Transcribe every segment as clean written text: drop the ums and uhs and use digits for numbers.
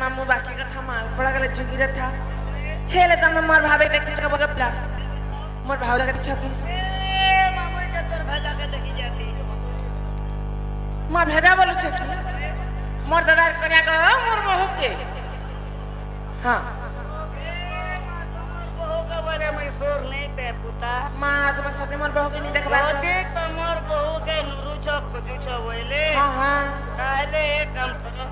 मामू बाकी का था माल पड़ा गले जुगिरे था हेले तम मोर भावे देखि छ बगपला मोर भाव जगह छथि ए मामू के तोर भेजा के देखि जाती मां भेजा बोलु छथि मोर दादा कन्या को मोर बहू के हां सोर नहीं पे पुता मां तुम सते मोर बहू के नहीं देखबा ओके तमोर बहू के नुरु छप कुछ बोले हां हां काले काम करो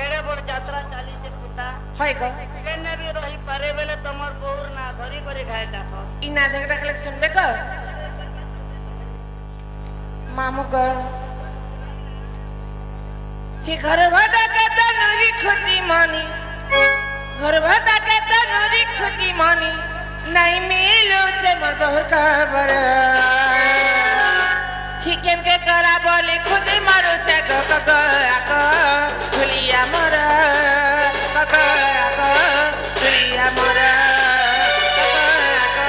एड़े बड़ यात्रा चाली छे पुता होय ग केने भी रही पारे बेले तमोर बहू ना धरी करे खाए देखो ई ना देख डाकले सुनबे क मामू ग ही घर भटा के तनुरी खोजी मानी घर भटा के तनुरी खोजी मानी नहीं मिलो छे मोर बहुर खबर ही केन के करा बोली खोजी मारो छे ग ग ग आक भुलिया मोर ग ग आक भुलिया मोर ग ग आक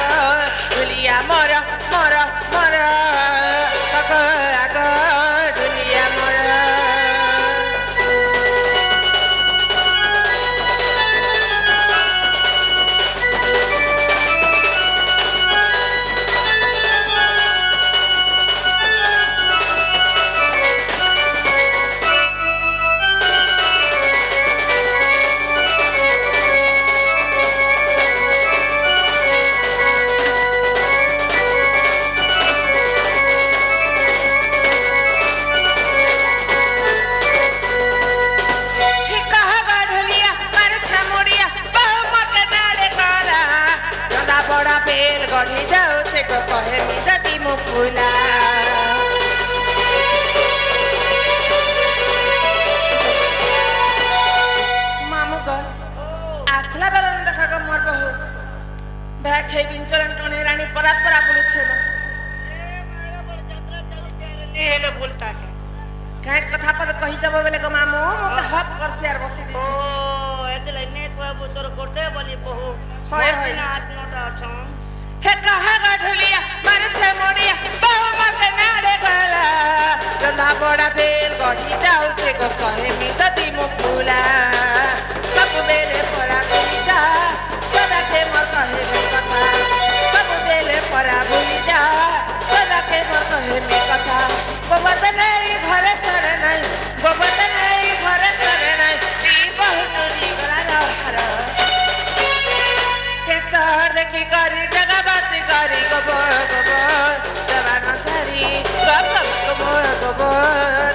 भुलिया मोर मोर मोर ग ग आक भुलिया मोर बड़ा बेल गढ़ी जाओ छे को कहे मी जदी मु फुला मामू ग आसला बेलन देखा ग मोर बहू भे खे बिन चलन टने रानी परा परा बोलु छे न ए मारा बड़ यात्रा चाली छे ने हेले बोलता के काय कथा पद कहि देबो बेले ग मामू मुके हप कर से यार बसी दी ओ एतले ने को तोर कोटे बोली बहू हाय हाय हाथ नोटा छन हे कहा गढुलिया मार छे मोड़िया बहु मते नाडे गला रंधा बड़ा बेल गढ़ी जाऊ छे गो कहे मी जदी मु फुला सब बेले परा भूली जा तोरा के मोर कहे मी कथा सब बेले परा भूली जा तोरा के मोर कहे मी कथा बबत नहीं घरे चढ़े नहीं बबत नहीं घरे चढ़े नहीं ई बहु नुरी गला हरा के चढ़ देखी करी जगह बाची करी गबो गबो देवाना छाड़ी गबो गबो गबो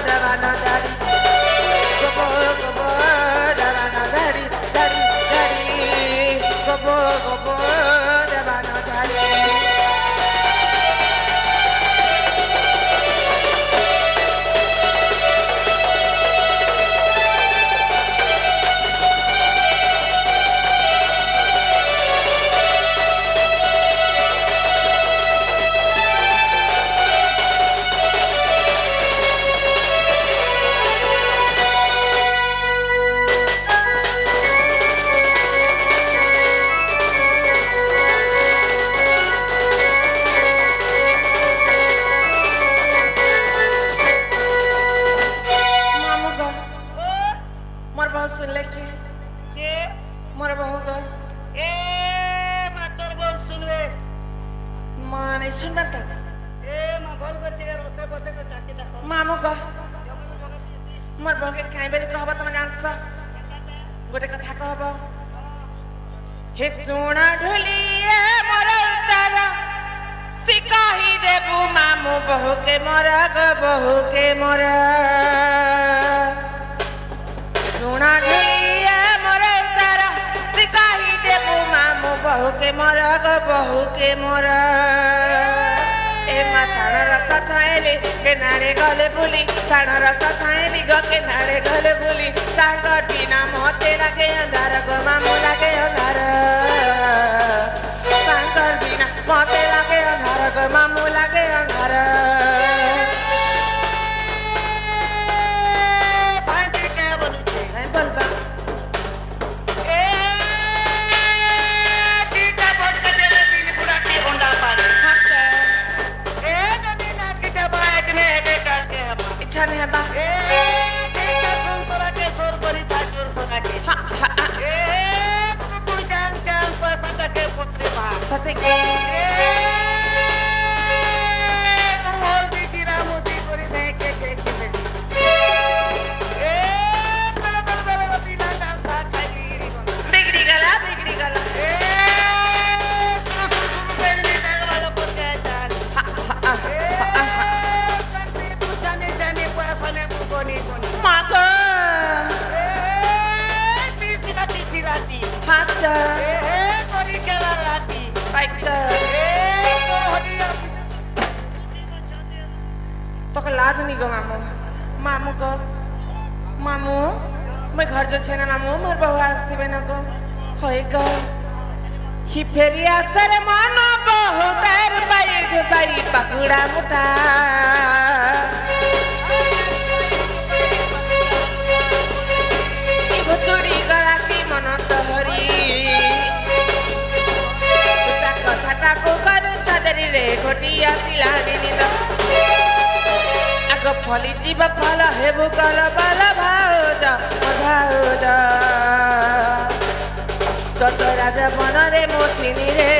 देवाना छाड़ी गबो गबो देवाना छाड़ी छाड़ी छाड़ी गबो गबो देवाना छाड़ी मामू को मोर बगे काई बेली कहबा तम जानछ गोटे कथा कहबो हे चूना ढुलिए मोर उतार ती कहि देबू मामू बहू के मोर ग बहू के मोर चूना ढुलिए मोर उतार ती कहि देबू मामू बहू के मोर ग बहू के मोर छाड़ा रसा छाएली के नारे गले बुली छाड़ा रसा छाएली ग के नारे गले बुली तांगर बिना मोते लागे अंधार ग मामू लागे अंधार तांगर बिना मोते लागे अंधार ग मामू लागे अंधार भांजे के बोलू छे नहीं बोलबा ए टीटा बोट के चले दिन पूरा की होंडा पारे इच्छा नहीं है बा ए टीटा सुन तोरा के सोर करी था जोर बना के कहते कि হলদি জিরা মুদি করে দেখে চেয়েছি बिगड़ी गला बिगड़ी गला मागो हात तो लाज नहीं गो मामू मामू को मामू मैं घर जो छे ना मामू मोर बहु आस्ती बेना को होय गो ही फेरिया सरे मानो बहु तार पाई जो पाई पकुड़ा मुटा इबो चोरी गला की मन तहरी चचा कथा को कर छादरी रे घटिया तिलाडी निद आगो फली जीव फल हेबु कल बल भाउजा तत राजा बन रे मोतिनी रे